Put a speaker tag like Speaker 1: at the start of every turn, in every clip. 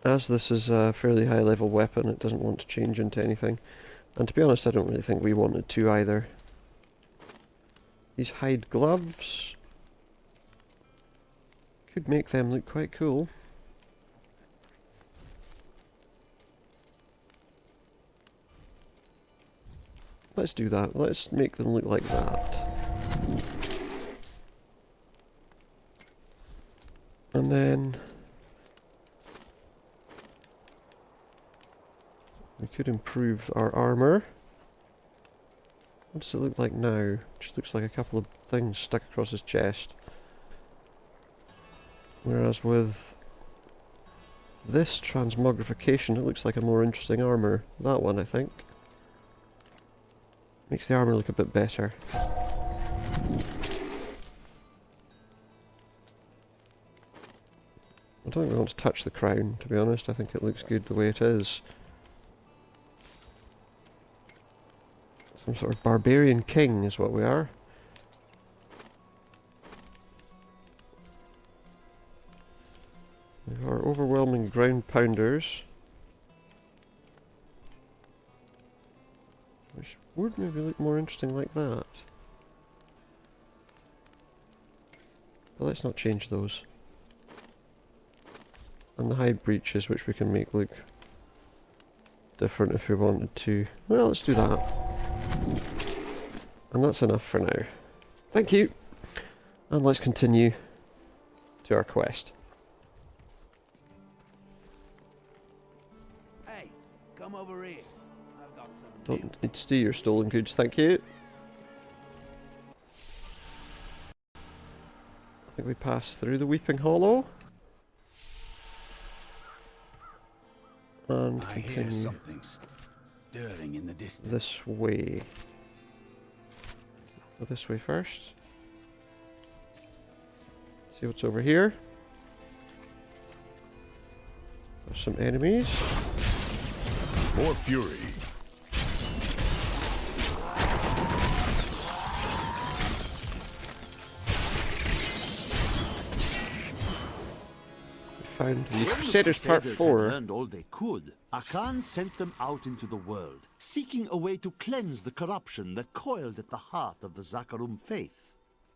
Speaker 1: As this is a fairly high level weapon, it doesn't want to change into anything. And to be honest, I don't really think we wanted to either. These hide gloves could make them look quite cool. Let's do that. Let's make them look like that. And then we could improve our armour. What does it look like now? Just looks like a couple of things stuck across his chest. Whereas with this transmogrification, it looks like a more interesting armour. That one, I think. Makes the armour look a bit better. I don't really want to touch the crown, to be honest. I think it looks good the way it is. Some sort of barbarian king is what we are. We are overwhelming ground pounders. Which would maybe look more interesting like that. But let's not change those. And the hide breeches, which we can make look different if we wanted to. Well, let's do that. And that's enough for now. Thank you! And let's continue to our quest.
Speaker 2: Hey, come over here. I've got some.
Speaker 1: Don't need to steal your stolen goods, thank you. I think we pass through the Weeping Hollow. And
Speaker 2: I hear
Speaker 1: continue
Speaker 2: something stirring in the distance.
Speaker 1: this way. Go this way first. See what's over here. There's some enemies.
Speaker 3: More fury.
Speaker 1: Found the
Speaker 4: When
Speaker 1: Crusaders Part
Speaker 4: Crusaders
Speaker 1: 4.
Speaker 4: had learned all they could, Akan sent them out into the world, seeking a way to cleanse the corruption that coiled at the heart of the Zakarum faith.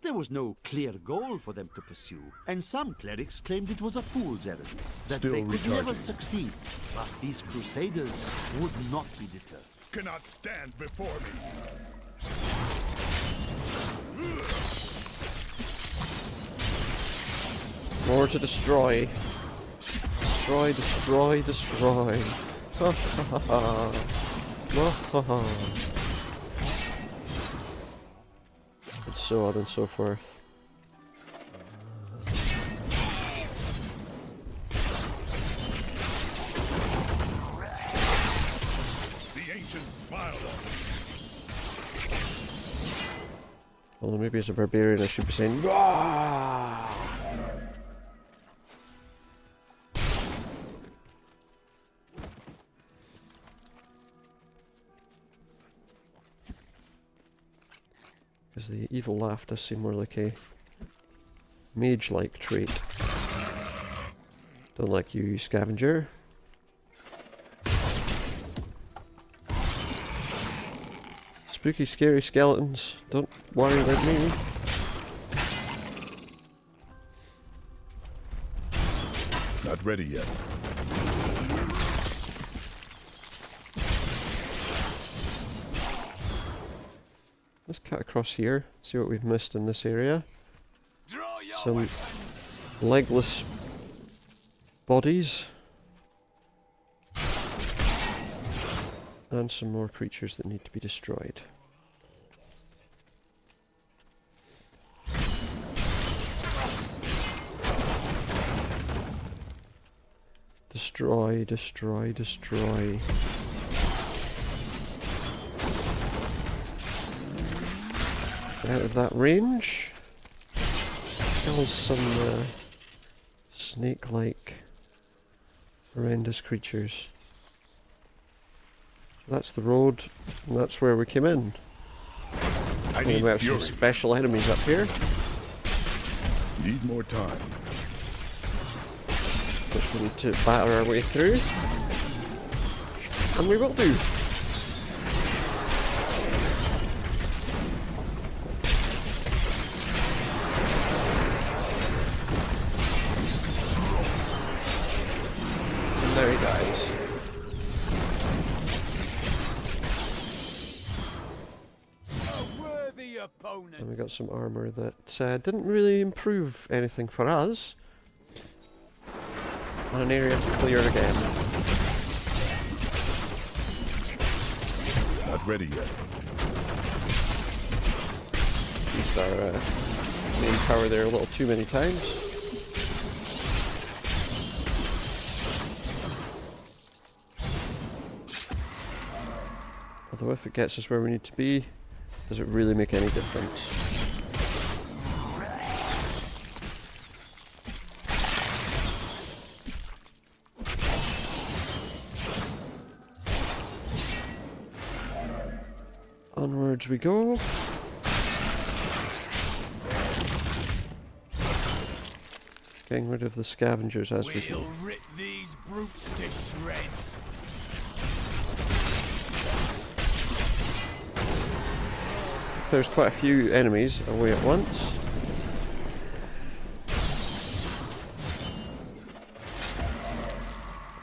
Speaker 4: There was no clear goal for them to pursue, and some clerics claimed it was a fool's errand, that
Speaker 3: Still
Speaker 4: they could never
Speaker 3: recharging.
Speaker 4: succeed. But these Crusaders would not be deterred.
Speaker 3: Cannot stand before me.
Speaker 1: More to destroy. Destroy, destroy, destroy. Ha ha ha ha. Ha ha ha. And so on and so forth.
Speaker 3: The ancients smiled on me.
Speaker 1: Although maybe as a barbarian I should be saying Rah! Because the evil laugh does seem more like a mage-like trait. Don't like you, scavenger. Spooky, scary skeletons. Don't worry about me.
Speaker 3: Not ready yet.
Speaker 1: Let's cut across here, see what we've missed in this area. Some legless bodies. And some more creatures that need to be destroyed. Destroy, destroy, destroy. Out of that range. Kill some snake-like horrendous creatures. So that's the road, and that's where we came in.
Speaker 3: I
Speaker 1: And
Speaker 3: need
Speaker 1: we have some
Speaker 3: fury.
Speaker 1: special enemies up here.
Speaker 3: Need more time.
Speaker 1: which we need to batter our way through. And we will do. And there he dies.
Speaker 2: A worthy opponent.
Speaker 1: And we got some armour that didn't really improve anything for us. And an area to clear again.
Speaker 3: Not ready yet.
Speaker 1: Used our main tower there a little too many times. Although if it gets us where we need to be, does it really make any difference? Onwards we go. Getting rid of the scavengers as we
Speaker 2: We'll
Speaker 1: go.
Speaker 2: rip these brutes to shreds.
Speaker 1: There's quite a few enemies away at once.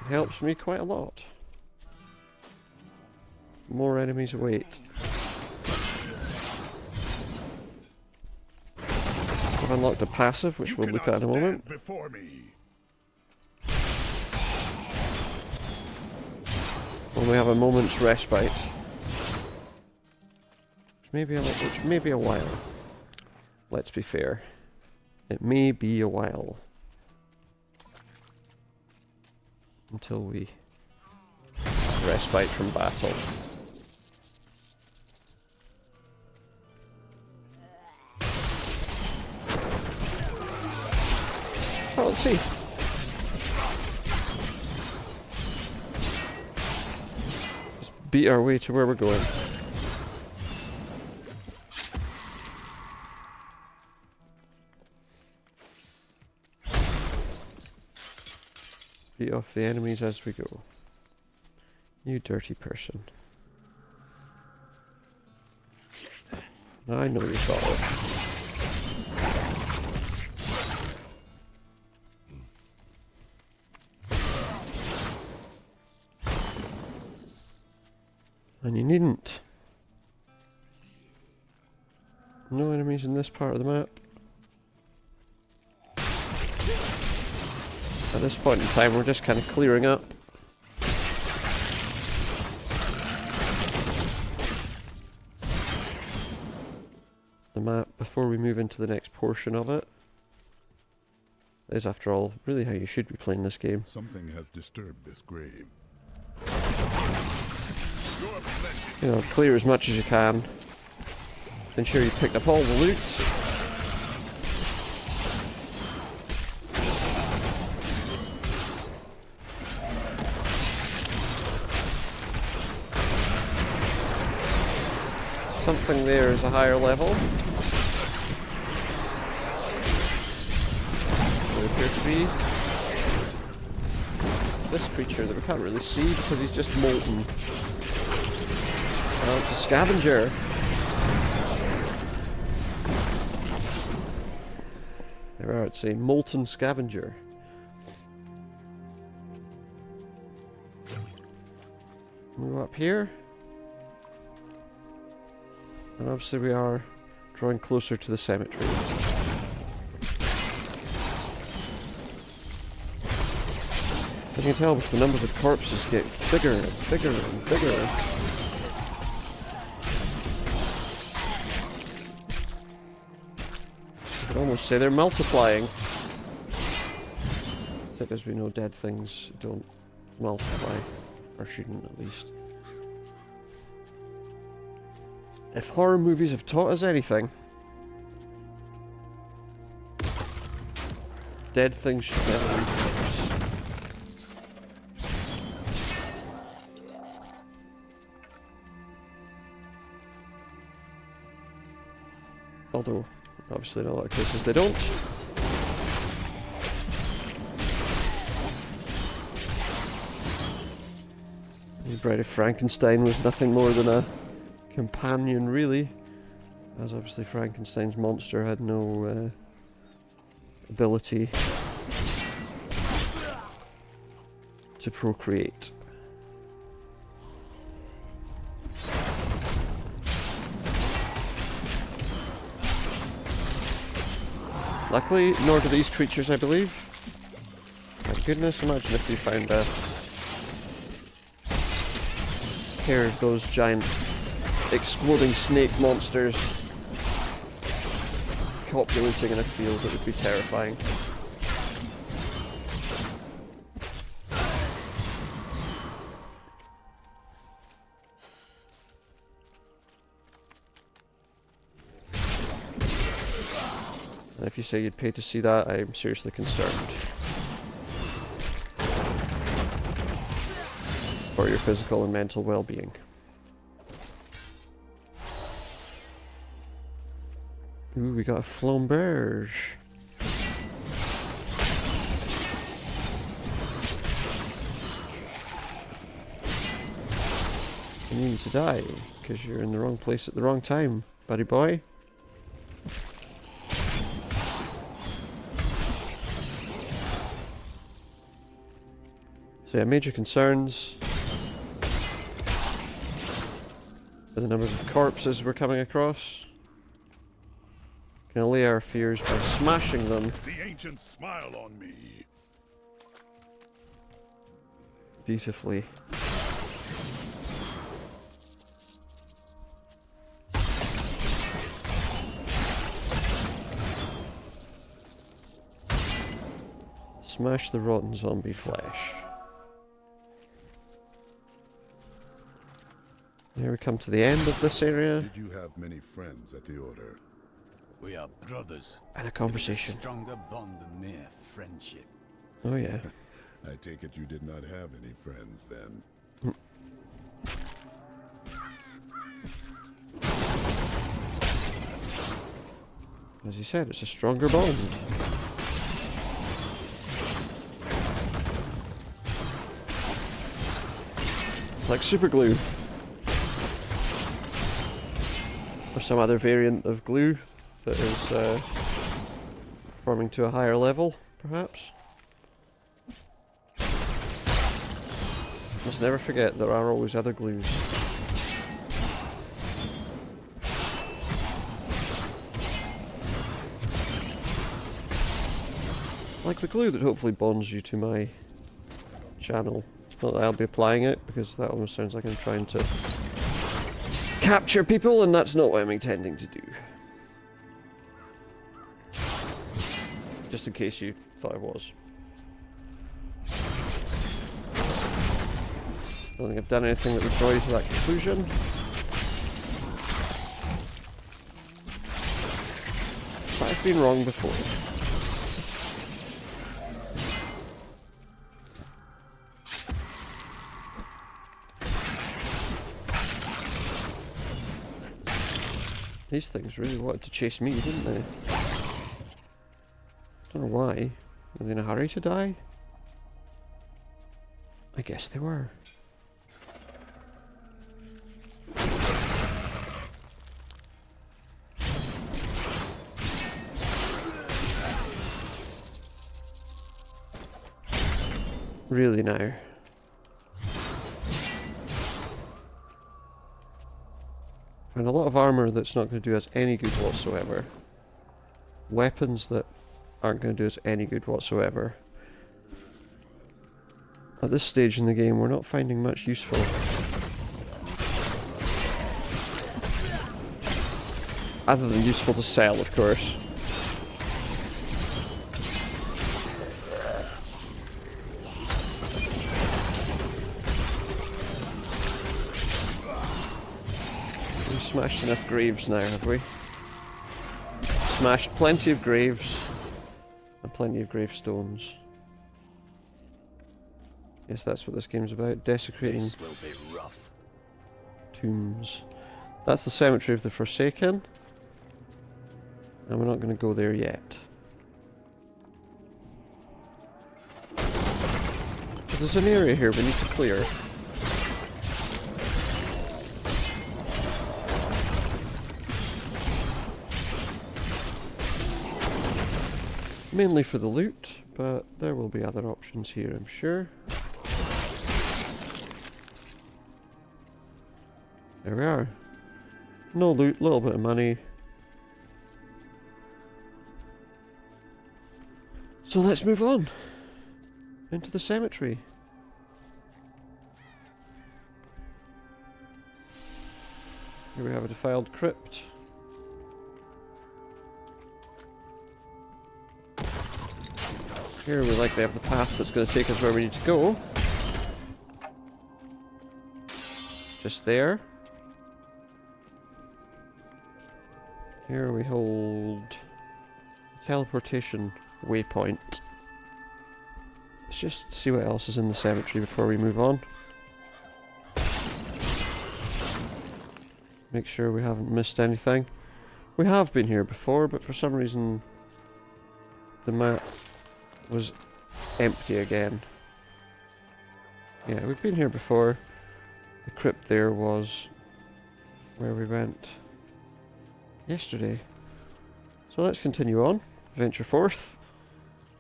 Speaker 1: It helps me quite a lot. More enemies await. I've unlocked a passive, which we'll look at in a moment.
Speaker 3: Before me.
Speaker 1: When we have a moment's respite. Which may be a while. Let's be fair. It may be a while. Until we respite from battle. Oh, let's see. Just beat our way to where we're going. Beat off the enemies as we go. You dirty person. I know you thought it. And you needn't. No enemies in this part of the map. At this point in time, we're just kind of clearing up. The map before we move into the next portion of it. That is, after all, really how you should be playing this game.
Speaker 3: Something has disturbed this grave.
Speaker 1: You know, clear as much as you can. Ensure you picked up all the loot. Something there is a higher level. There appears to be this creature that we can't really see because he's just molten. Oh, it's a scavenger. There we are, it's a molten scavenger. We go up here. And obviously we are drawing closer to the cemetery. As you can tell, with the numbers of corpses get bigger and bigger and bigger. You could almost say they're multiplying. Except as we know, dead things don't multiply. Or shouldn't, at least. If horror movies have taught us anything, dead things should never be corpse. Although, obviously in a lot of cases they don't. The Bride of Frankenstein was nothing more than a companion, really, as obviously Frankenstein's monster had no ability to procreate. Luckily, nor do these creatures, I believe. My goodness, imagine if we found a pair of those giant exploding snake monsters copulating in a field. It would be terrifying. And if you say you'd pay to see that, I'm seriously concerned for your physical and mental well-being. Ooh, we got a flamberge. And you need to die, because you're in the wrong place at the wrong time, buddy boy. So yeah, major concerns. For the numbers of corpses we're coming across. Can allay our fears by smashing them.
Speaker 3: The ancients smile on me.
Speaker 1: Beautifully. Smash the rotten zombie flesh. Here we come to the end of this area.
Speaker 3: Did you have many friends at the Order?
Speaker 2: We are brothers.
Speaker 1: And a conversation.
Speaker 2: A stronger bond than mere friendship.
Speaker 1: Oh yeah.
Speaker 3: I take it you did not have any friends then.
Speaker 1: As you said, it's a stronger bond. Like super glue. Or some other variant of glue that is forming to a higher level, perhaps. Must never forget there are always other glues. Like the glue that hopefully bonds you to my channel. Not that I'll be applying it, because that almost sounds like I'm trying to capture people, and that's not what I'm intending to do. Just in case you thought I was. I don't think I've done anything that would draw you to that conclusion. But I've been wrong before. These things really wanted to chase me, didn't they? Don't know why. Were they in a hurry to die? I guess they were. Really now. And a lot of armor that's not going to do us any good whatsoever. Weapons that aren't going to do us any good whatsoever. At this stage in the game, we're not finding much useful. Other than useful to sell, of course. Smashed enough graves now, have we? Smashed plenty of graves and plenty of gravestones. Yes, that's what this game's about. Desecrating
Speaker 2: This will be rough.
Speaker 1: tombs. That's the cemetery of the Forsaken. And we're not going to go there yet. But there's an area here we need to clear. Mainly for the loot, but there will be other options here, I'm sure. There we are. No loot, little bit of money. So let's move on into the cemetery. Here we have a defiled crypt. Here we likely have the path that's going to take us where we need to go. Just there. Here we hold teleportation waypoint. Let's just see what else is in the cemetery before we move on. Make sure we haven't missed anything. We have been here before, but for some reason the map was empty again. Yeah, we've been here before. The crypt there was where we went yesterday. So let's continue on. Venture forth,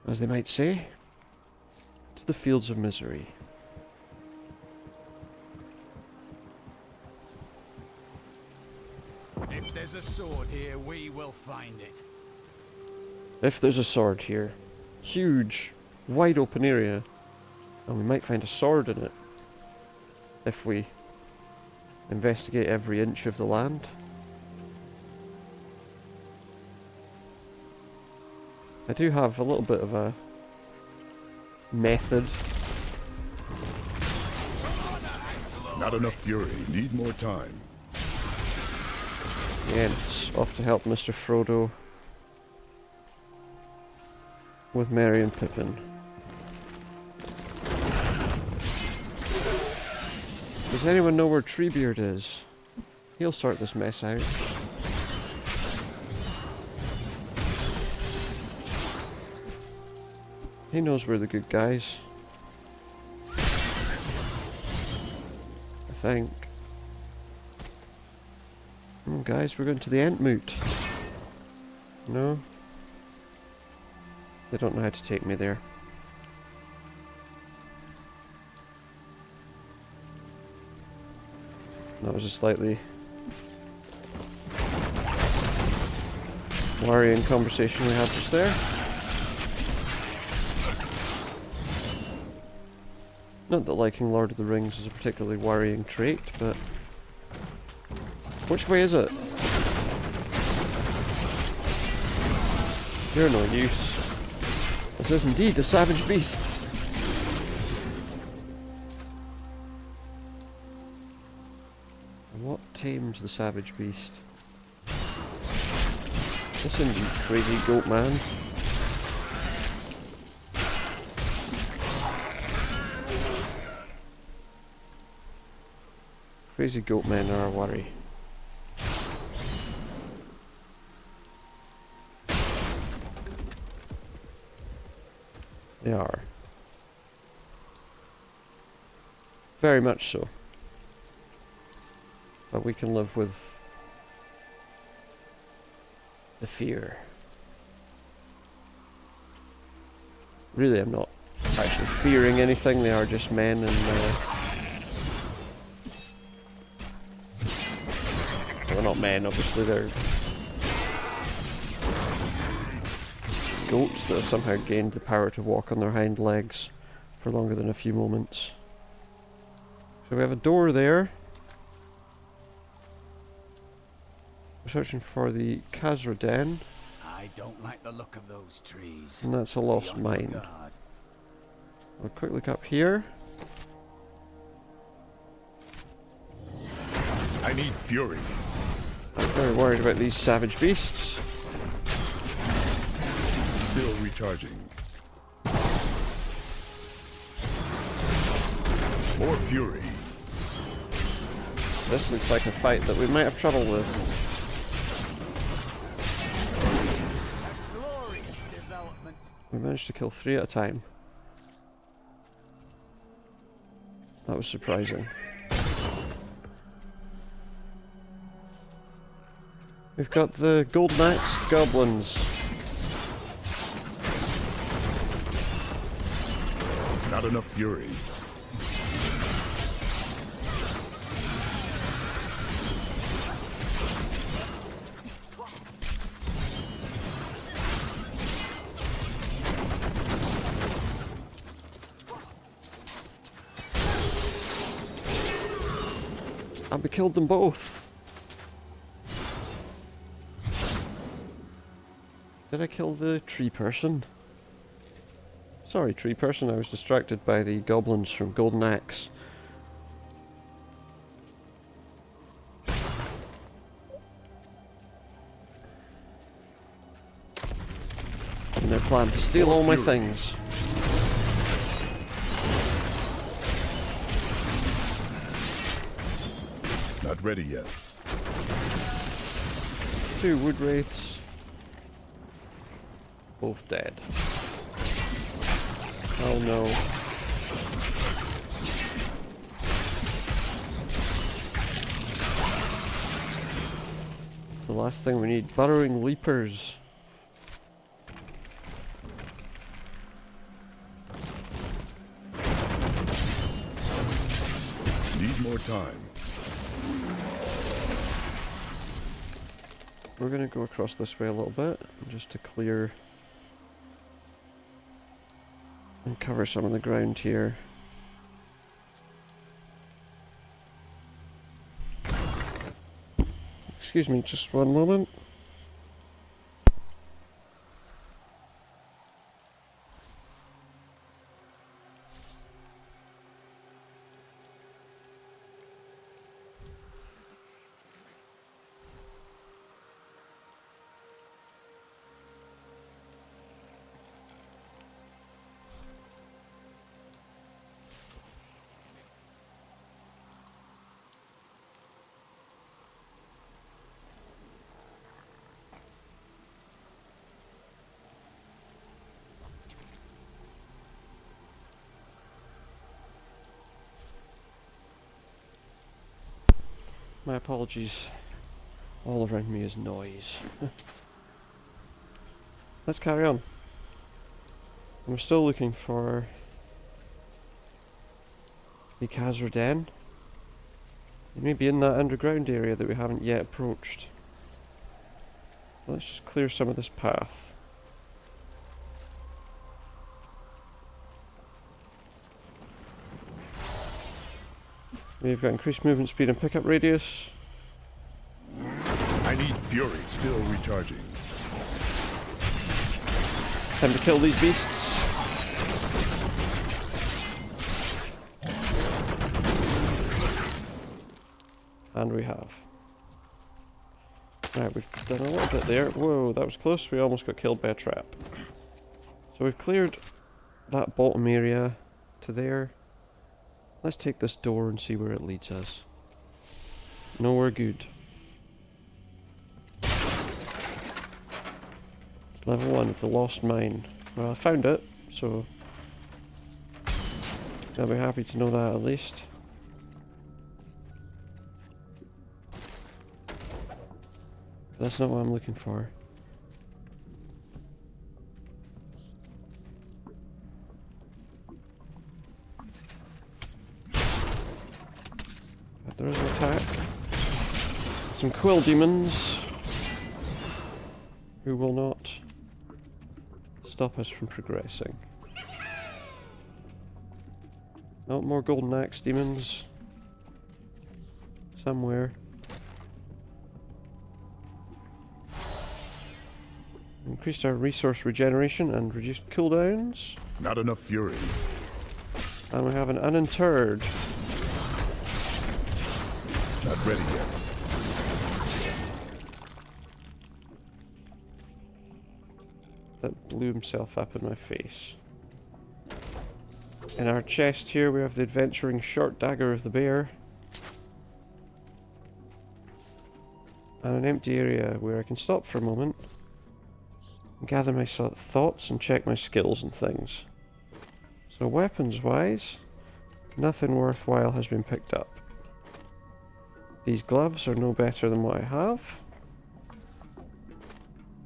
Speaker 1: as they might say, to the fields of misery.
Speaker 2: If there's a sword here, we will find it.
Speaker 1: If there's a sword here, huge, wide open area, and we might find a sword in it if we investigate every inch of the land. I do have a little bit of a method.
Speaker 3: Not enough fury. Need more time.
Speaker 1: Yeah, it's off to help Mr. Frodo with Merry and Pippin. Does anyone know where Treebeard is? He'll sort this mess out. He knows we're the good guys. I think. Oh, guys, we're going to the Entmoot. No? They don't know how to take me there. That was a slightly worrying conversation we had just there. Not that liking Lord of the Rings is a particularly worrying trait, but... Which way is it? You're no use. This is indeed a savage beast. And what tames the savage beast? This indeed crazy goat man. Crazy goat men are a worry. They are. Very much so. But we can live with the fear. Really, I'm not actually fearing anything. They are just men, and well, not men, obviously. They're goats that have somehow gained the power to walk on their hind legs for longer than a few moments. So we have a door there. We're searching for the Khazra Den.
Speaker 2: I don't like the look of those trees.
Speaker 1: And that's a lost
Speaker 2: Be on your
Speaker 1: mine.
Speaker 2: guard.
Speaker 1: We'll quick look up here.
Speaker 3: I need fury.
Speaker 1: I'm very worried about these savage beasts.
Speaker 3: Still recharging. More fury.
Speaker 1: This looks like a fight that we might have trouble with.
Speaker 2: Glorious development.
Speaker 1: We managed to kill 3 at a time. That was surprising. We've got the golden axe goblins.
Speaker 3: Not enough fury.
Speaker 1: And we killed them both. Did I kill the tree person? Sorry, tree person, I was distracted by the goblins from Golden Axe. And their plan to steal all my things.
Speaker 3: Not ready yet.
Speaker 1: 2 wood wraiths. Both dead. Oh no. The last thing we need, burrowing leapers.
Speaker 3: Need more time.
Speaker 1: We're gonna go across this way a little bit, just to clear and cover some of the ground here. Excuse me, just one moment. My apologies. All around me is noise. Let's carry on. I'm still looking for the Khazra Den. It may be in that underground area that we haven't yet approached. Let's just clear some of this path. We've got increased movement speed and pickup radius.
Speaker 3: I need fury. Still recharging.
Speaker 1: Time to kill these beasts. And we have. Right, we've done a little bit there. Whoa, that was close. We almost got killed by a trap. So we've cleared that bottom area to there. Let's take this door and see where it leads us. Nowhere good. Level 1 of the Lost Mine. Well, I found it, so I'll be happy to know that at least. That's not what I'm looking for. But there is an attack. Some quill demons who will not stop us from progressing. Oh, more golden axe demons. Somewhere. Increased our resource regeneration and reduced cooldowns.
Speaker 3: Not enough fury.
Speaker 1: And we have an uninterred.
Speaker 3: Not ready yet.
Speaker 1: That blew himself up in my face. In our chest here we have the adventuring short dagger of the bear. And an empty area where I can stop for a moment. Gather my thoughts and check my skills and things. So weapons wise, nothing worthwhile has been picked up. These gloves are no better than what I have.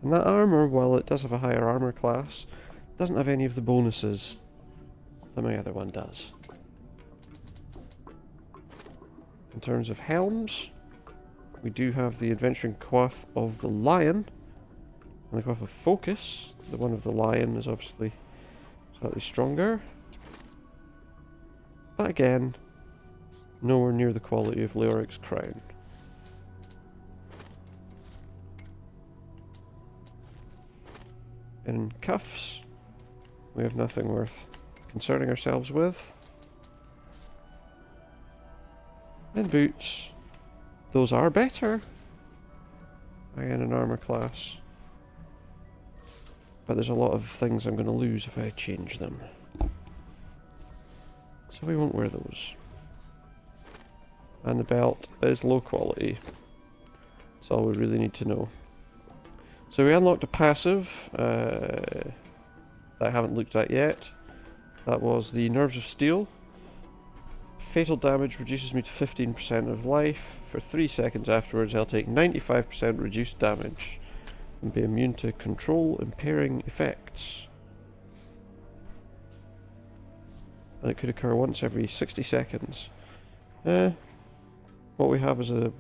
Speaker 1: And that armor, while it does have a higher armor class, doesn't have any of the bonuses than my other one does. In terms of helms, we do have the Adventuring Coif of the Lion, and the Coif of Focus. The one of the Lion is obviously slightly stronger, but again, nowhere near the quality of Leoric's crown. In cuffs, we have nothing worth concerning ourselves with. In boots, those are better. Again, an armor class. But there's a lot of things I'm going to lose if I change them. So we won't wear those. And the belt is low quality. That's all we really need to know. So we unlocked a passive that I haven't looked at yet. That was the Nerves of Steel. Fatal damage reduces me to 15% of life. For 3 seconds afterwards, I'll take 95% reduced damage and be immune to control impairing effects. And it could occur once every 60 seconds. What we have is a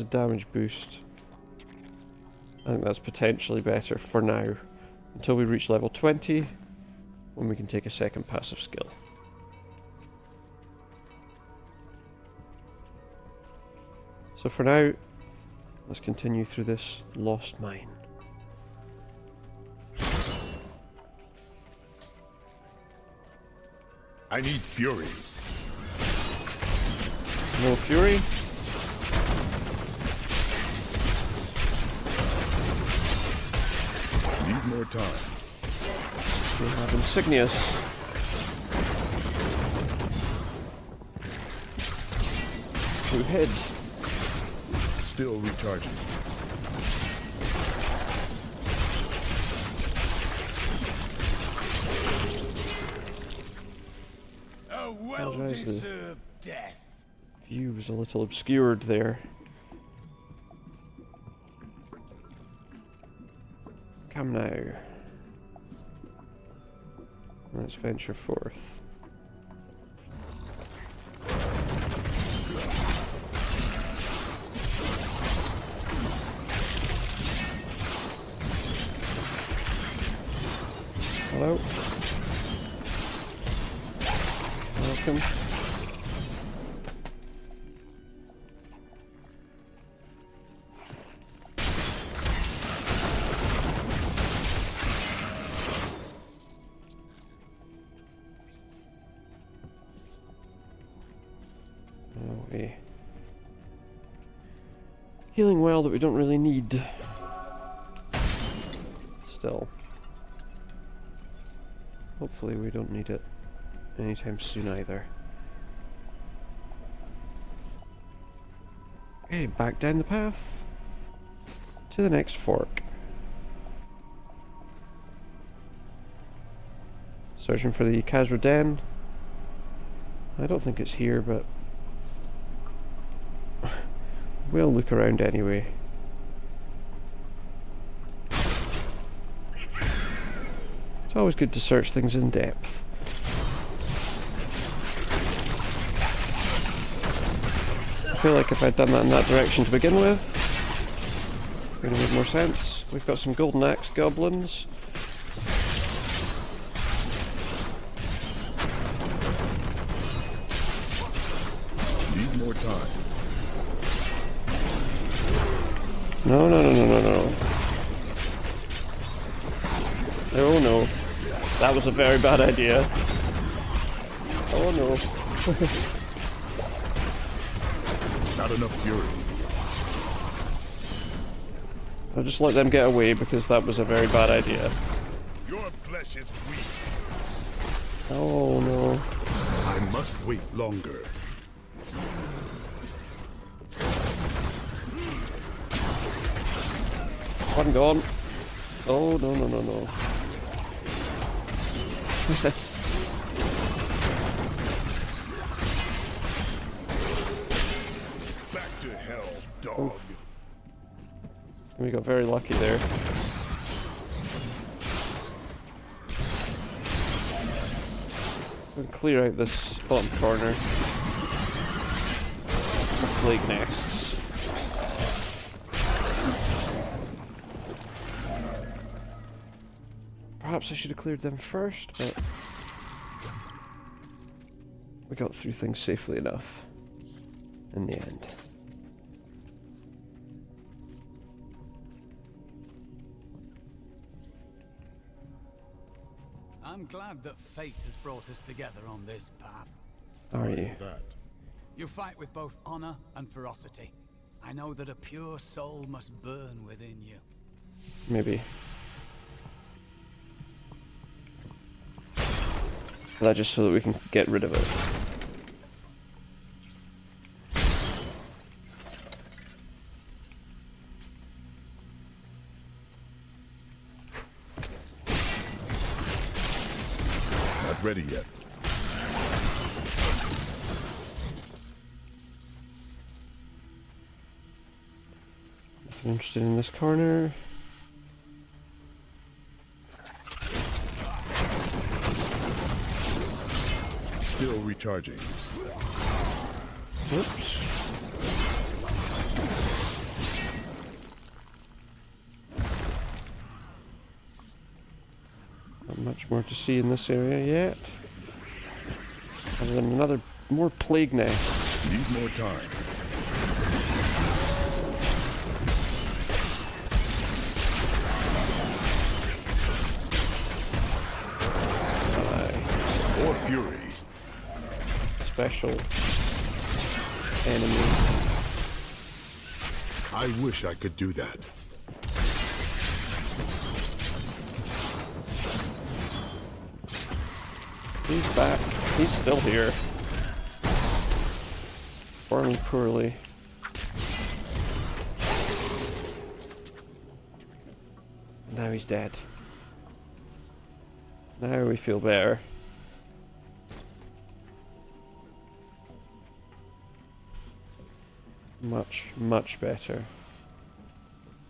Speaker 1: damage boost. I think that's potentially better for now, until we reach level 20, when we can take a second passive skill. So for now, let's continue through this lost mine.
Speaker 3: I need fury.
Speaker 1: No fury?
Speaker 3: Need more time.
Speaker 1: We have Insignius. Two heads.
Speaker 3: Still recharging.
Speaker 2: A well-deserved death.
Speaker 1: View was a little obscured there. Come now. Let's venture forth. Hello. Welcome. Healing well that we don't really need. Still. Hopefully we don't need it anytime soon either. Okay, back down the path to the next fork. Searching for the Khazra Den. I don't think it's here, but we'll look around anyway. It's always good to search things in depth. I feel like if I'd done that in that direction to begin with, it would have made more sense. We've got some golden axe goblins.
Speaker 3: Need more time.
Speaker 1: No. Oh no. That was a very bad idea. Oh no.
Speaker 3: Not enough fury.
Speaker 1: I'll just let them get away because that was a very bad idea.
Speaker 3: Your flesh is weak.
Speaker 1: Oh no.
Speaker 3: I must wait longer.
Speaker 1: One gone. Oh no.
Speaker 3: Back to hell, dog.
Speaker 1: We got very lucky there. We'll clear out this bottom corner of plague nests. Perhaps I should have cleared them first, but we got through things safely enough in the end.
Speaker 5: I'm glad that fate has brought us together on this path.
Speaker 1: Are you?
Speaker 3: That.
Speaker 5: You fight with both honor and ferocity. I know that a pure soul must burn within you.
Speaker 1: Maybe. That just so that we can get rid of it.
Speaker 3: Not ready yet.
Speaker 1: Nothing interested in this corner.
Speaker 3: Still recharging.
Speaker 1: Oops. Not much more to see in this area yet. Other than another more plague nest.
Speaker 3: Need more time. More fury.
Speaker 1: Special enemy.
Speaker 3: I wish I could do that.
Speaker 1: He's back. He's still here. Farming poorly. Now he's dead. Now we feel better. Much, much better.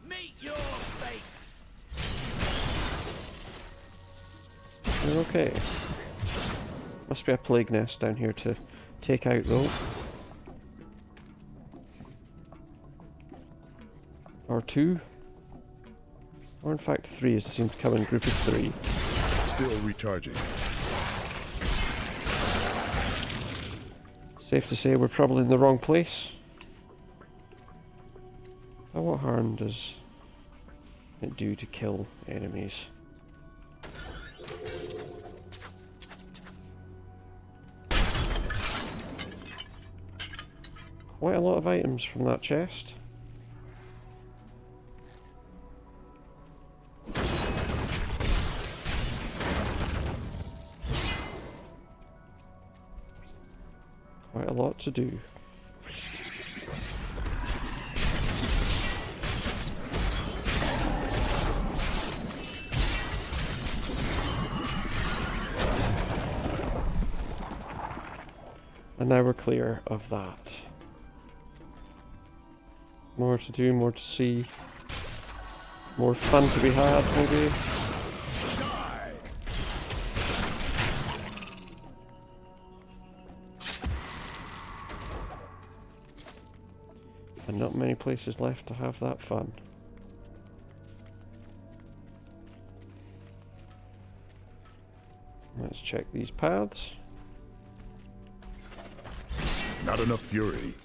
Speaker 2: Meet your fate.
Speaker 1: We're okay. Must be a plague nest down here to take out though. Or two. Or in fact three, as it seems to come in a group of three.
Speaker 3: Still recharging.
Speaker 1: Safe to say we're probably in the wrong place. But what harm does it do to kill enemies? Quite a lot of items from that chest. Quite a lot to do. And now we're clear of that. More to do, more to see. More fun to be had, maybe. And not many places left to have that fun. Let's check these paths.
Speaker 3: Not enough fury.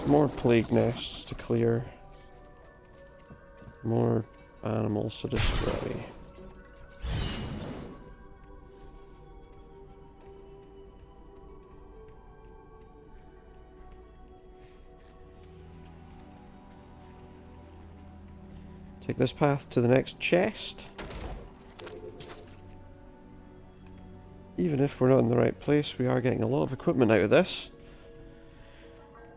Speaker 1: More plague nests to clear. More animals to destroy. Take this path to the next chest. Even if we're not in the right place, we are getting a lot of equipment out of this.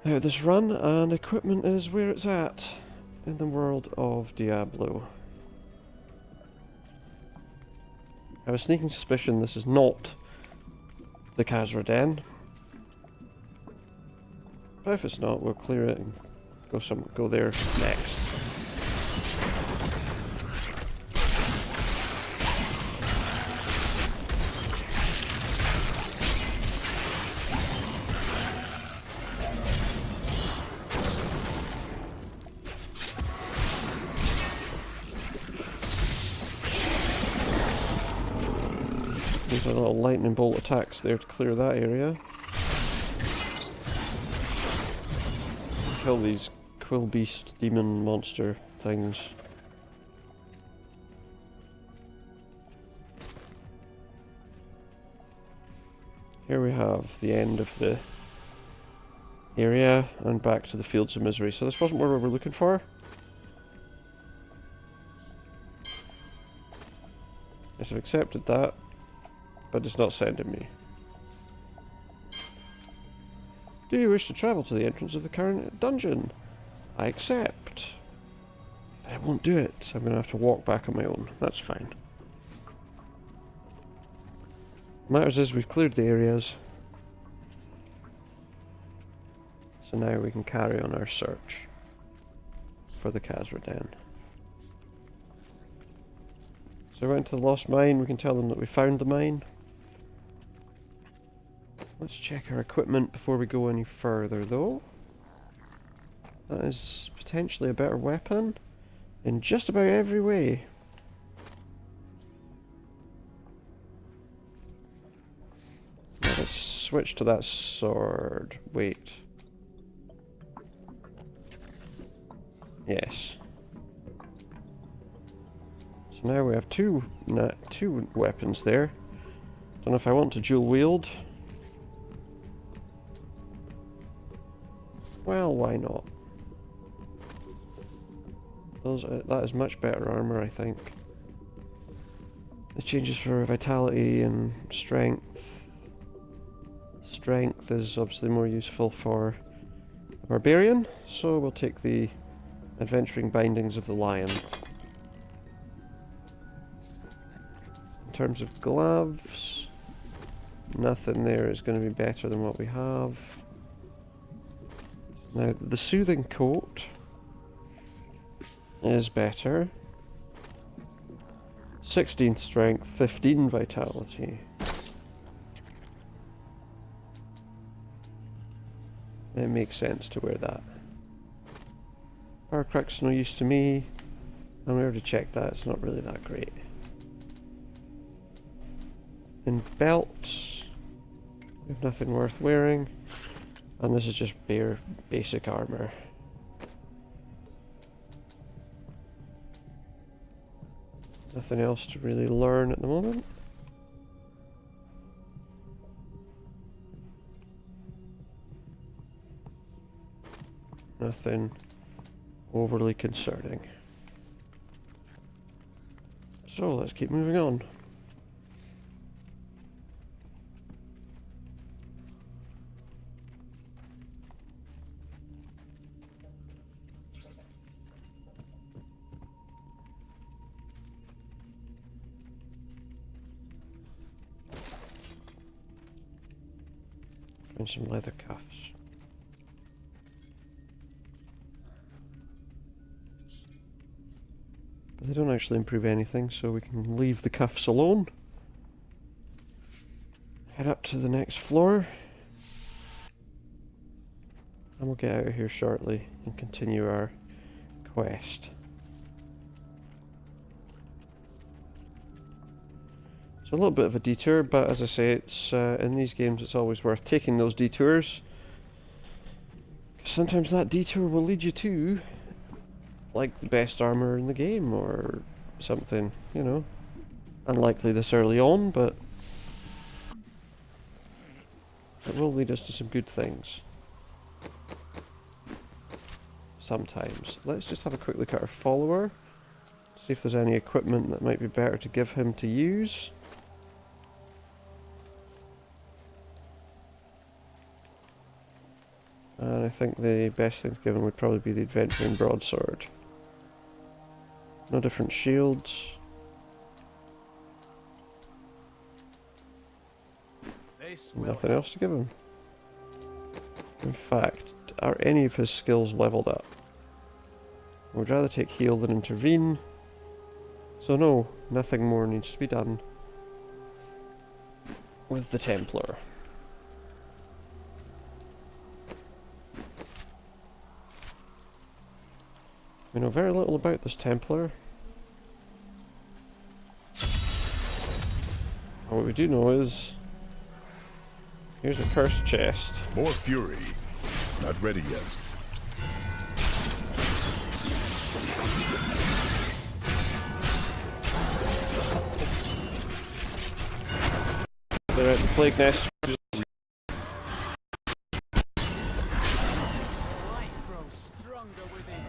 Speaker 1: Out of this run, and equipment is where it's at in the world of Diablo. I have a sneaking suspicion this is not the Khazra Den. But if it's not, we'll clear it and go there next. There's a little lightning bolt attacks there to clear that area. Kill these quill beast demon monster things. Here we have the end of the area and back to the Fields of Misery. So this wasn't where we were looking for. Yes, I've accepted that, but it's not sending me. Do you wish to travel to the entrance of the current dungeon? I accept. I won't do it, so I'm going to have to walk back on my own. That's fine. Matters is we've cleared the areas. So now we can carry on our search for the Khazra Den. So we went to the Lost Mine, we can tell them that we found the mine. Let's check our equipment before we go any further though. That is potentially a better weapon in just about every way. Now let's switch to that sword. Wait. Yes. So now we have two weapons there. Don't know if I want to dual wield. Well, why not? That is much better armor, I think. The changes for vitality and strength. Strength is obviously more useful for a barbarian, so we'll take the adventuring bindings of the lion. In terms of gloves, nothing there is going to be better than what we have. Now, the soothing coat is better. 16 strength, 15 vitality. It makes sense to wear that. Power crack's no use to me, and we already checked that, it's not really that great. In belts, we have nothing worth wearing, and this is just bare basic armor. Nothing else to really learn at the moment. Nothing overly concerning. So let's keep moving on. And some leather cuffs. But they don't actually improve anything, so we can leave the cuffs alone. Head up to the next floor. And we'll get out of here shortly and continue our quest. So a little bit of a detour, but as I say, it's in these games it's always worth taking those detours. Sometimes that detour will lead you to, like, the best armor in the game, or something, you know. Unlikely this early on, but it will lead us to some good things. Sometimes. Let's just have a quick look at our follower. See if there's any equipment that might be better to give him to use. And I think the best thing to give him would probably be the adventuring broadsword. No different shields.
Speaker 2: This will
Speaker 1: Nothing else to give him. In fact, are any of his skills leveled up? I would rather take heal than intervene. So no, nothing more needs to be done with the Templar. We know very little about this Templar. And what we do know is, here's a cursed chest.
Speaker 3: More fury. Not ready yet.
Speaker 1: They're at the plague nest.
Speaker 5: Light grows stronger within.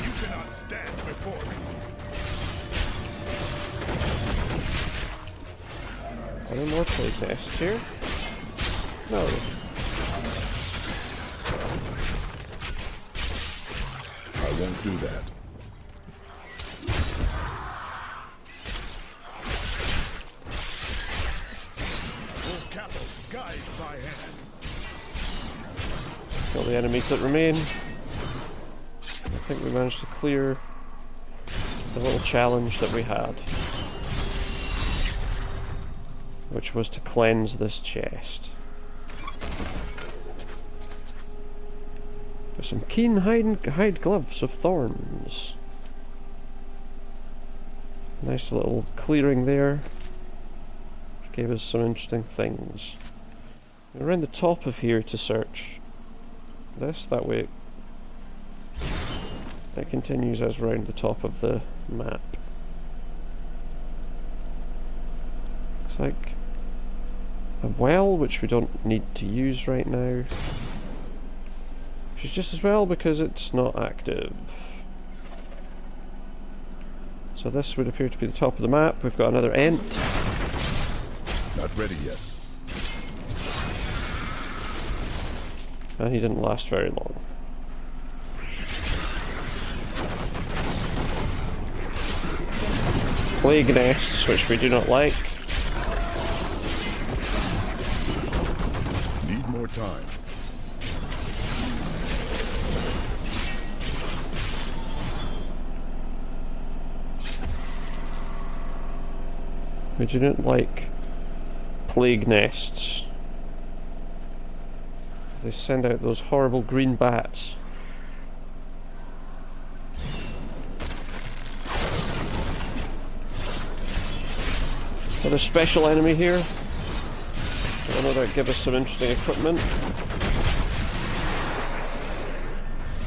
Speaker 3: You cannot stand before me.
Speaker 1: Are there more plague nests here? No.
Speaker 3: I won't do that. Full cattle guide my hand.
Speaker 1: Kill the enemies that remain. I think we managed to clear the little challenge that we had, which was to cleanse this chest. There's some keen hide gloves of thorns. Nice little clearing there, which gave us some interesting things. Around the top of here to search this, that way it continues as round the top of the map. Looks like a well, which we don't need to use right now. Which is just as well because it's not active. So this would appear to be the top of the map. We've got another Ent.
Speaker 3: Not ready yet.
Speaker 1: And he didn't last very long. Plague nests, which we do not like.
Speaker 3: Need more time.
Speaker 1: We do not like plague nests. They send out those horrible green bats. Got a special enemy here. I know that give us some interesting equipment.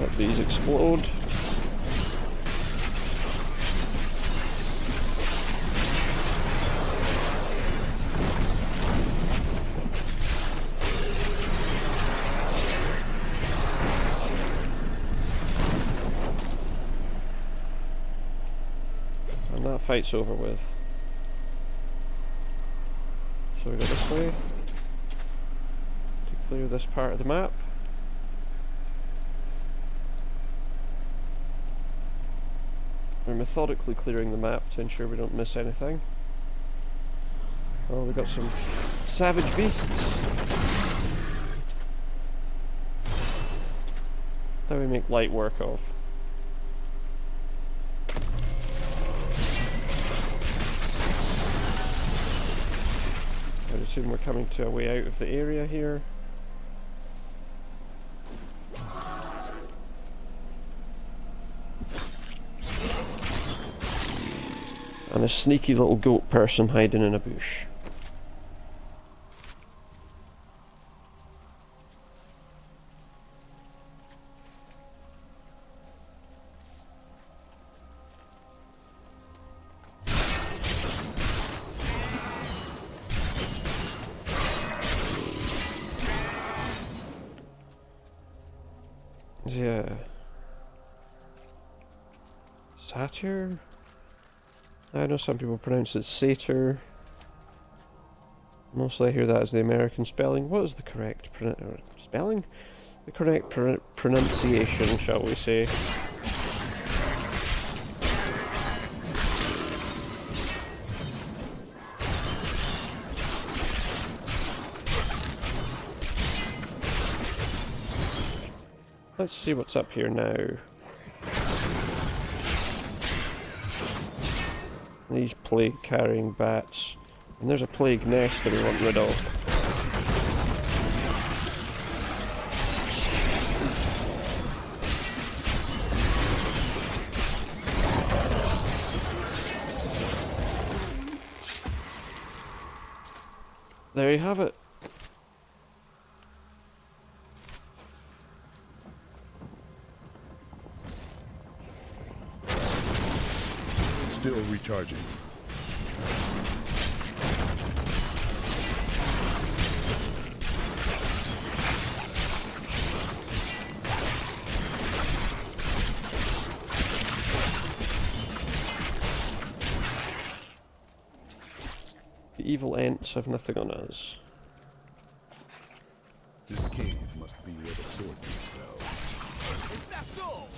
Speaker 1: Let these explode. And that fight's over with. So we go this way to clear this part of the map. We're methodically clearing the map to ensure we don't miss anything. Oh, we've got some savage beasts that we make light work of. I assume we're coming to a way out of the area here. And a sneaky little goat person hiding in a bush. Yeah. Satyr? I know some people pronounce it satyr. Mostly I hear that as the American spelling. What is the correct spelling? The correct pronunciation, shall we say. Let's see what's up here now. These plague-carrying bats. And there's a plague nest that we want rid of. There you have it.
Speaker 3: Still recharging.
Speaker 1: The evil ants have nothing on us.
Speaker 3: This cave must be where the sword fell.
Speaker 2: Is that all?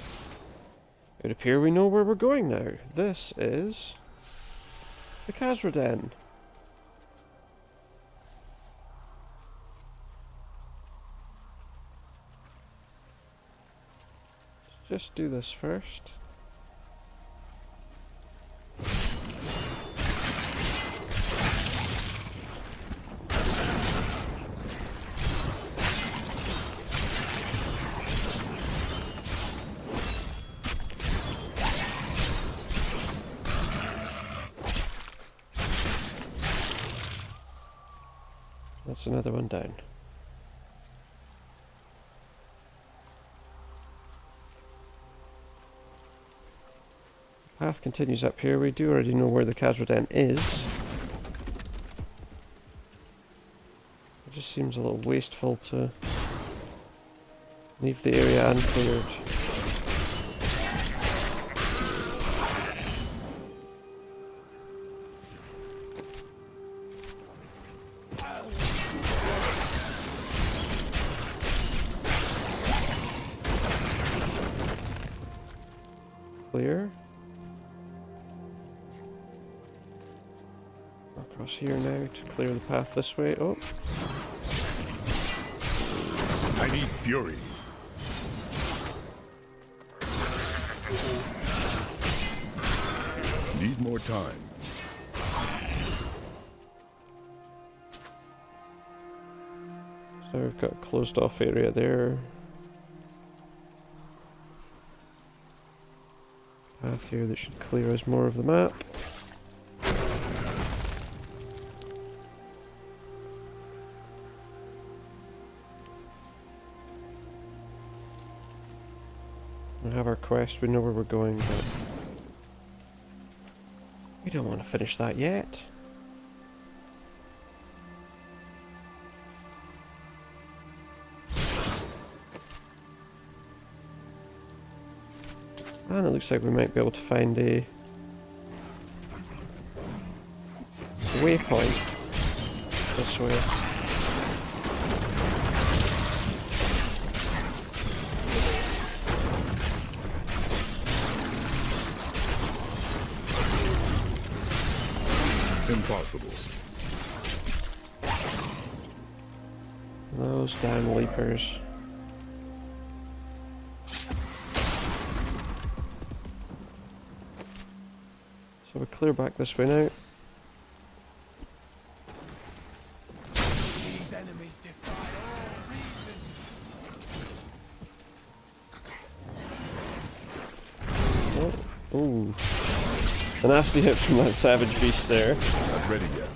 Speaker 1: It would appear we know where we're going now. This is the Khazra-den. Let's just do this first. That's another one down. Path continues up here. We do already know where the Khazra-den is. It just seems a little wasteful to leave the area uncleared. Clear. Across here now to clear the path this way. Oh.
Speaker 3: I need fury. Need more time.
Speaker 1: So we've got a closed off area there. Path here that should clear us more of the map. We have our quest, we know where we're going, but we don't want to finish that yet. And it looks like we might be able to find a waypoint this way.
Speaker 3: Impossible.
Speaker 1: Those damn leapers. So we clear back this way now.
Speaker 2: These enemies defy all reason.
Speaker 1: Oh, ooh. A nasty hit from that savage beast there.
Speaker 3: Not ready yet.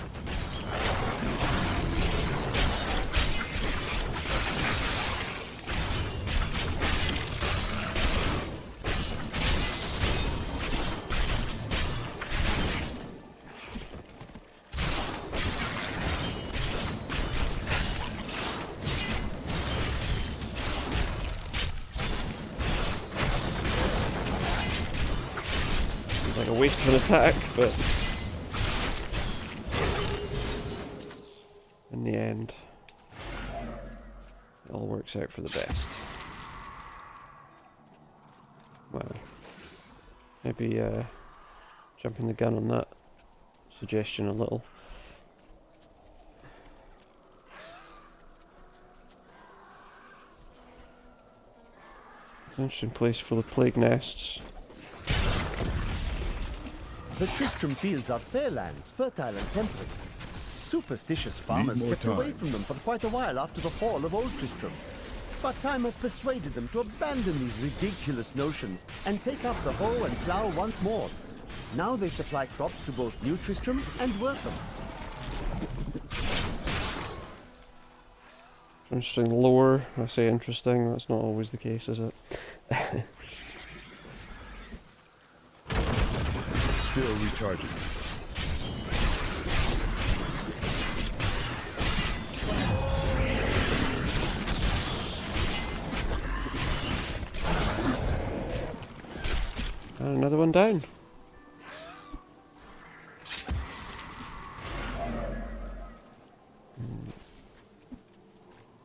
Speaker 1: Like a waste of an attack, but in the end, it all works out for the best. Well, maybe jumping the gun on that suggestion a little. Interesting place for the plague nests.
Speaker 6: The Tristram fields are fair lands, fertile and temperate. Superstitious farmers
Speaker 3: more
Speaker 6: kept away
Speaker 3: time.
Speaker 6: from them for quite a while after the fall of Old Tristram. But time has persuaded them to abandon these ridiculous notions and take up the hoe and plough once more. Now they supply crops to both New Tristram and Wortham.
Speaker 1: Interesting lore. I say interesting, that's not always the case, is it?
Speaker 3: Still recharging.
Speaker 1: And another one down.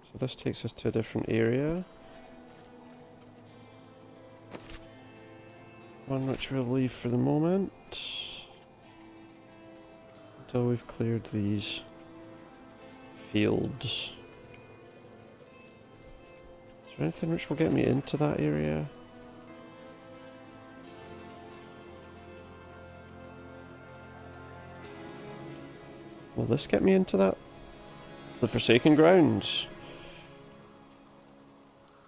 Speaker 1: So this takes us to a different area. One which we'll leave for the moment. Until we've cleared these fields. Is there anything which will get me into that area? Will this get me into that? The Forsaken Grounds.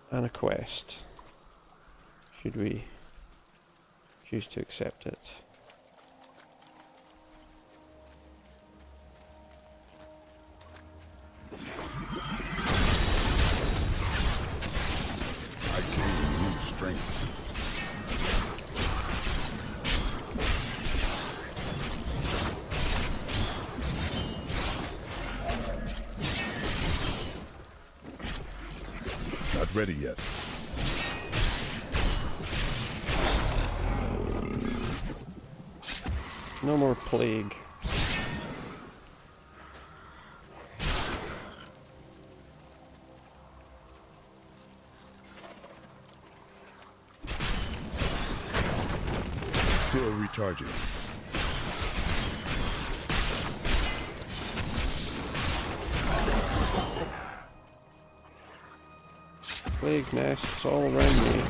Speaker 1: And a quest. Should we choose to accept it?
Speaker 3: I gain new strength. Not ready yet.
Speaker 1: No more plague.
Speaker 3: Still recharging.
Speaker 1: Plague nests all around me.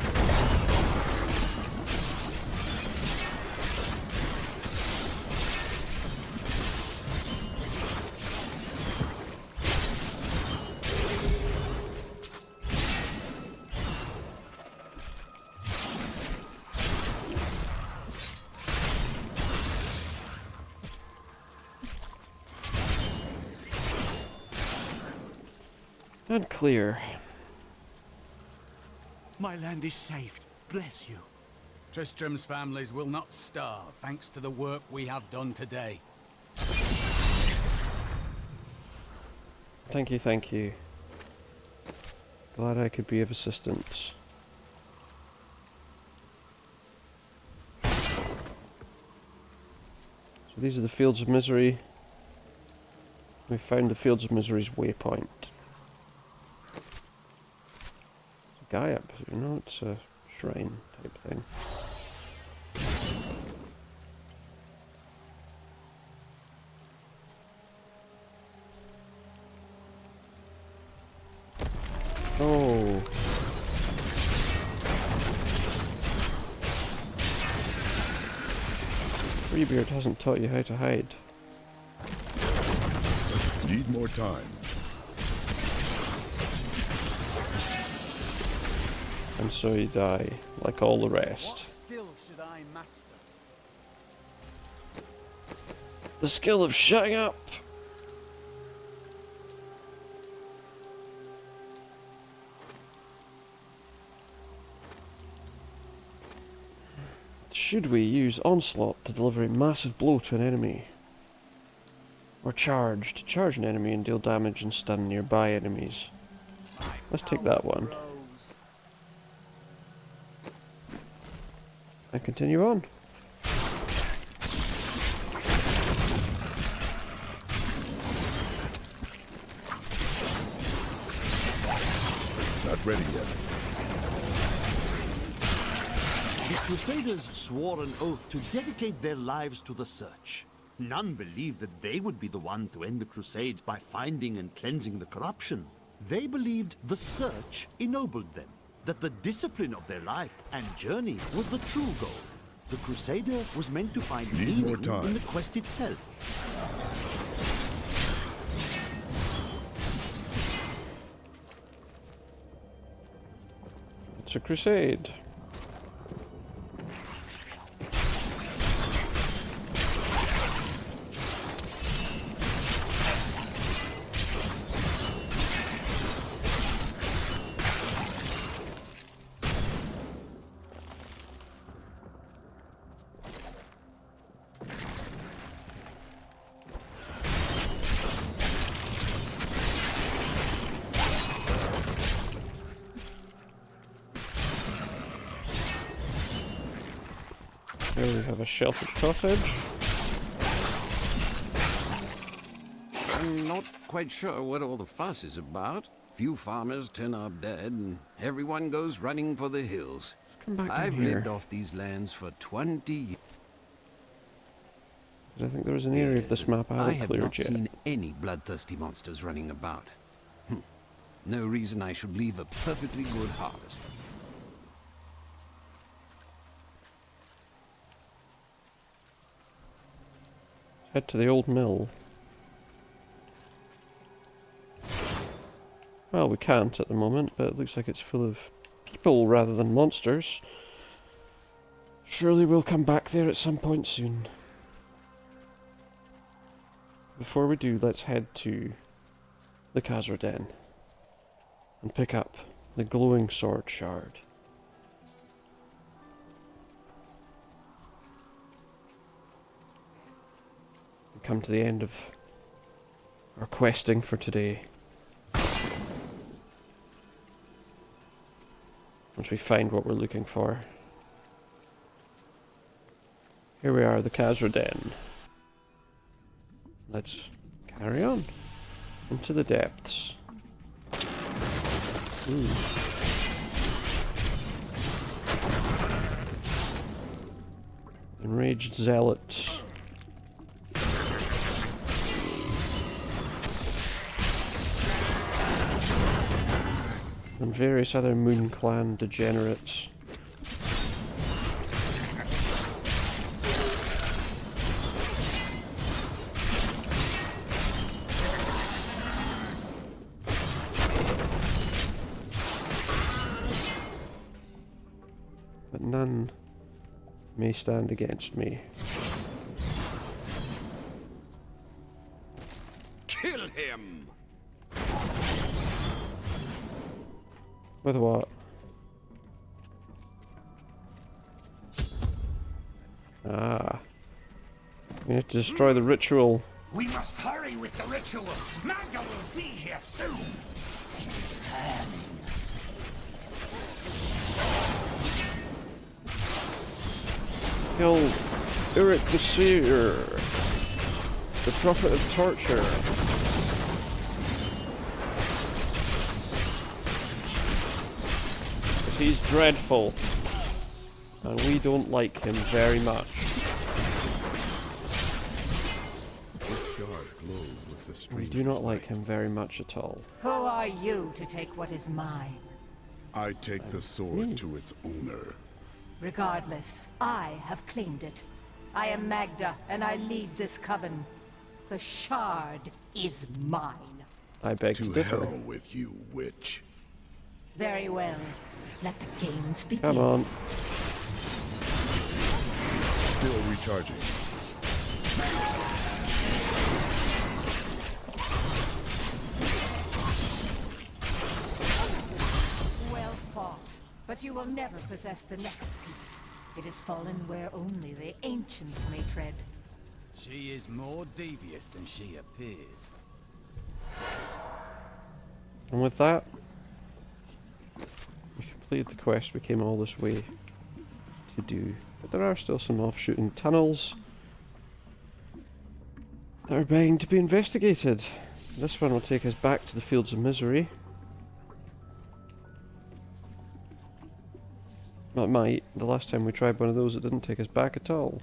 Speaker 1: And clear.
Speaker 4: My land is saved. Bless you.
Speaker 5: Tristram's families will not starve thanks to the work we have done today.
Speaker 1: Thank you, thank you. Glad I could be of assistance. So these are the Fields of Misery. We found the Fields of Misery's waypoint. It's a guy up here, no, it's a shrine type thing. Oh. Freebeard hasn't taught you how to hide.
Speaker 3: Need more time.
Speaker 1: And so you die, like all the
Speaker 5: What
Speaker 1: rest.
Speaker 5: skill should I master?
Speaker 1: The skill of shutting up! Should we use Onslaught to deliver a massive blow to an enemy? Or Charge, to charge an enemy and deal damage and stun nearby enemies? Let's take that one. And continue on.
Speaker 3: Not ready yet.
Speaker 4: The Crusaders swore an oath to dedicate their lives to the search. None believed that they would be the one to end the crusade by finding and cleansing the corruption. They believed the search ennobled them. that the discipline of their life and journey was the true goal. The Crusader was meant to find
Speaker 3: Need more
Speaker 4: meaning
Speaker 3: time.
Speaker 4: in the quest itself.
Speaker 1: It's a crusade. Here we have a sheltered cottage.
Speaker 7: I'm not quite sure what all the fuss is about. Few farmers turn up dead, and everyone goes running for the hills.
Speaker 1: Come back in
Speaker 7: I've
Speaker 1: here.
Speaker 7: lived off these lands for 20 years.
Speaker 1: I think there was an area of this map I
Speaker 7: I
Speaker 1: haven't
Speaker 7: have
Speaker 1: cleared
Speaker 7: not
Speaker 1: yet.
Speaker 7: seen any bloodthirsty monsters running about. No reason I should leave a perfectly good harvest.
Speaker 1: Head to the old mill. Well, we can't at the moment, but it looks like it's full of people rather than monsters. Surely we'll come back there at some point soon. Before we do, let's head to the Khazra Den and pick up the glowing sword shard. We come to the end of our questing for today. Once we find what we're looking for. Here we are, the Khazra Den. Let's carry on into the depths. Ooh. Enraged zealots. And various other Moon Clan degenerates. But none may stand against me.
Speaker 7: Kill him!
Speaker 1: With what? Ah. We have to destroy the ritual.
Speaker 2: We must hurry with the ritual. Magda will be here soon. It is turning.
Speaker 1: Kill Uruk the Seer, the Prophet of Torture. He's dreadful, and we don't like him very much.
Speaker 3: This shard glows with the
Speaker 1: We
Speaker 3: stream.
Speaker 1: do not like him very much at all.
Speaker 8: Who are you to take what is mine?
Speaker 3: I take the sword to its owner.
Speaker 8: Regardless, I have claimed it. I am Magda, and I lead this coven. The shard is mine.
Speaker 1: I beg to
Speaker 3: To
Speaker 1: differ.
Speaker 3: hell with you, witch.
Speaker 8: Very well. Let the games begin.
Speaker 1: Come on.
Speaker 3: Still recharging.
Speaker 8: Well fought. But you will never possess the next piece. It has fallen where only the ancients may tread.
Speaker 5: She is more devious than she appears.
Speaker 1: And with that, we completed the quest we came all this way to do. But there are still some offshooting tunnels that are begging to be investigated. This one will take us back to the Fields of Misery. Well, it might. The last time we tried one of those, it didn't take us back at all.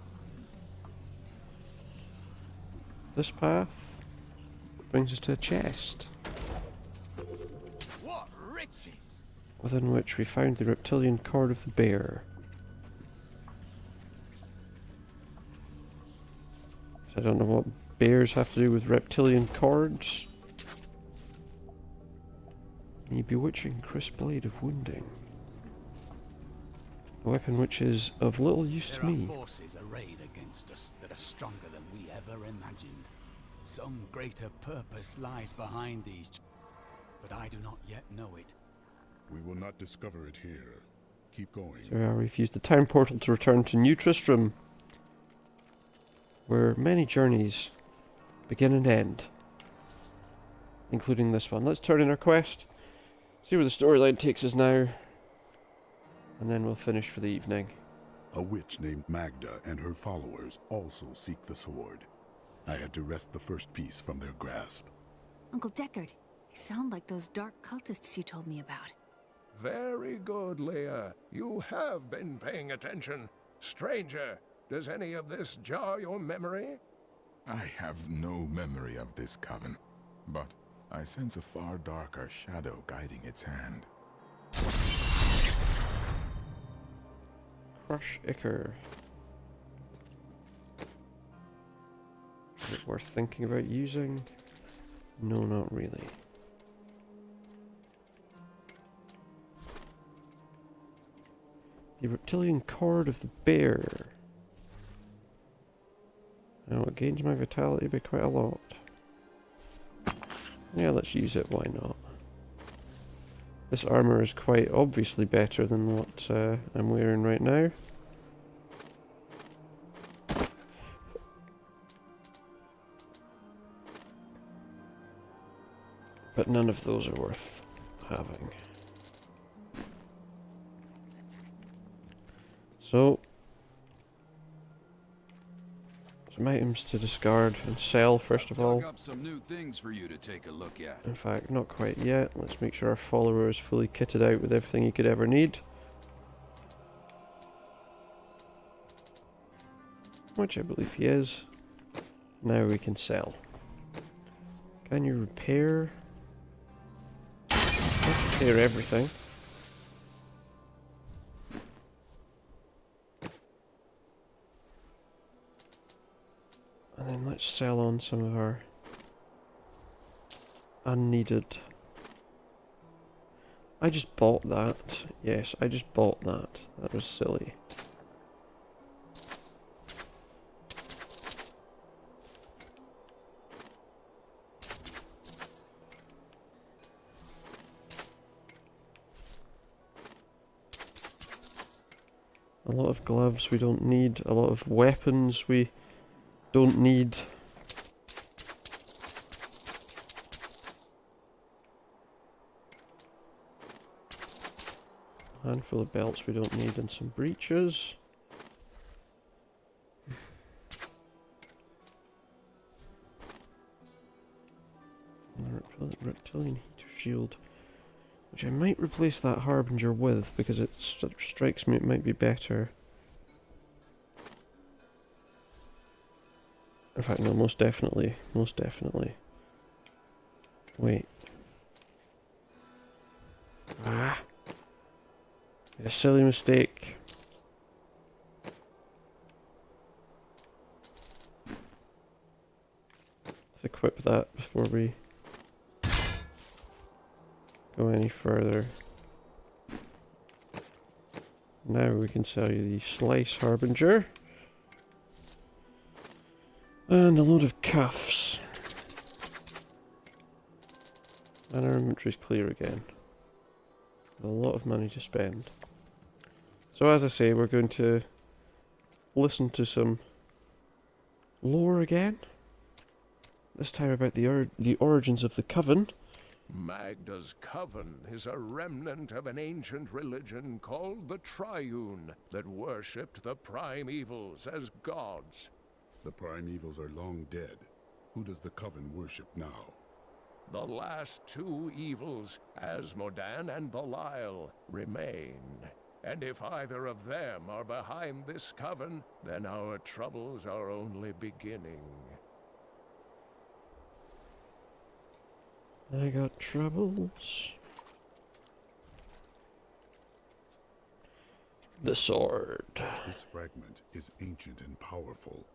Speaker 1: This path brings us to a chest.
Speaker 2: What riches!
Speaker 1: within which we found the reptilian cord of the bear. So I don't know what bears have to do with reptilian cords. The bewitching crisp blade of wounding. A weapon which is of little use to me.
Speaker 5: There are forces arrayed against us that are stronger than we ever imagined. Some greater purpose lies behind these, but I do not yet know it.
Speaker 3: We will not discover it here. Keep going.
Speaker 1: So we've used the town portal to return to New Tristram, where many journeys begin and end, including this one. Let's turn in our quest, see where the storyline takes us now, and then we'll finish for the evening.
Speaker 3: A witch named Magda and her followers also seek the sword. I had to wrest the first piece from their grasp.
Speaker 9: Uncle Deckard, they sound like those dark cultists you told me about.
Speaker 10: Very good, Leah. You have been paying attention. Stranger, does any of this jar your memory?
Speaker 11: I have no memory of this coven, but I sense a far darker shadow guiding its hand.
Speaker 1: Crush Ichor. Is it worth thinking about using? No, not really. The reptilian cord of the bear. Now it gains my vitality by quite a lot. Yeah, let's use it, why not? This armor is quite obviously better than what I'm wearing right now. But none of those are worth having. So, some items to discard and sell first of all.
Speaker 12: Dug up some new things for you to take a look at.
Speaker 1: In fact, not quite yet. Let's make sure our follower is fully kitted out with everything he could ever need. Which I believe he is. Now we can sell. Can you repair? Let's repair everything. And then let's sell on some of our unneeded. I just bought that. Yes, I just bought that. That was silly. A lot of gloves we don't need, a lot of weapons we don't need. Handful of belts we don't need and some breeches. And a reptilian heater shield, which I might replace that harbinger with because it strikes me it might be better. In fact, no, most definitely. Most definitely. Wait. Ah! Made a silly mistake. Let's equip that before we go any further. Now we can sell you the Slice Harbinger. And a load of cuffs. And our inventory's clear again. A lot of money to spend. So as I say, we're going to listen to some lore again. This time about the origins of the Coven.
Speaker 10: Magda's coven is a remnant of an ancient religion called the Triune that worshipped the primevals as gods.
Speaker 3: The primevals are long dead. Who does the Coven worship now?
Speaker 10: The last two evils, Asmodan and Belial, remain. And if either of them are behind this coven, then our troubles are only beginning.
Speaker 1: I got troubles. The sword.
Speaker 3: This fragment is ancient and powerful.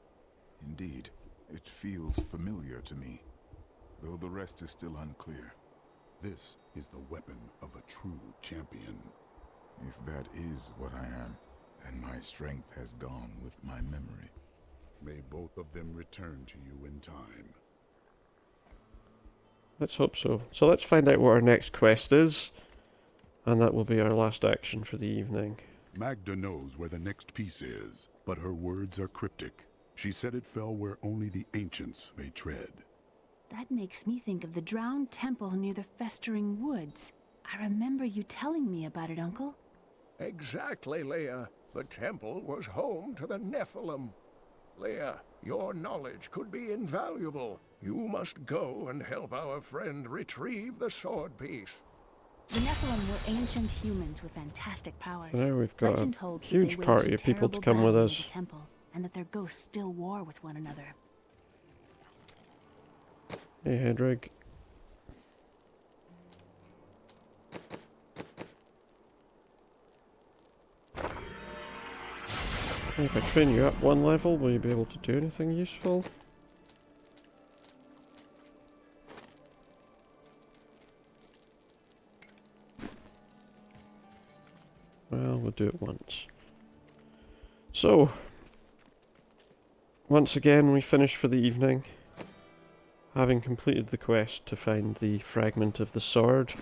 Speaker 11: Indeed, it feels familiar to me, though the rest is still unclear.
Speaker 3: This is the weapon of a true champion.
Speaker 11: If that is what I am, then my strength has gone with my memory.
Speaker 3: May both of them return to you in time.
Speaker 1: Let's hope so. So let's find out what our next quest is, and that will be our last action for the evening.
Speaker 3: Magda knows where the next piece is, but her words are cryptic. She said it fell where only the ancients may tread.
Speaker 9: That makes me think of the drowned temple near the festering woods. I remember you telling me about it, Uncle.
Speaker 10: Exactly, Leah. The temple was home to the Nephilim. Leah, your knowledge could be invaluable. You must go and help our friend retrieve the sword piece.
Speaker 9: The Nephilim were ancient humans with fantastic powers.
Speaker 1: So now we've got
Speaker 9: Legend
Speaker 1: a
Speaker 9: holds that
Speaker 1: huge
Speaker 9: they
Speaker 1: party
Speaker 9: waged
Speaker 1: of people to
Speaker 9: terrible
Speaker 1: come with
Speaker 9: battle
Speaker 1: us.
Speaker 9: near the temple, and that their ghosts still war with one another.
Speaker 1: Hey, Hedrig. If I train you up one level, will you be able to do anything useful? Well, we'll do it once. So, once again we finish for the evening, having completed the quest to find the fragment of the sword.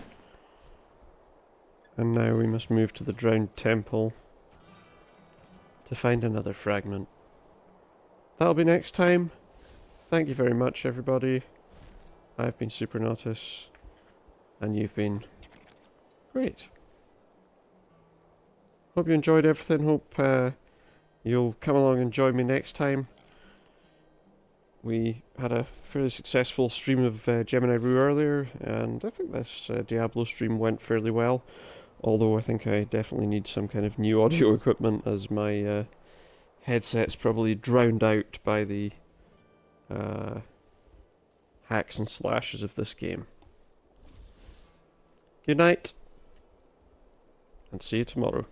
Speaker 1: And now we must move to the drowned temple to find another fragment. That'll be next time. Thank you very much, everybody. I've been Supernatus, and you've been great. Hope you enjoyed everything. Hope you'll come along and join me next time. We had a fairly successful stream of Gemini Rue earlier, and I think this Diablo stream went fairly well. Although I think I definitely need some kind of new audio equipment, as my headset's probably drowned out by the hacks and slashes of this game. Good night, and see you tomorrow.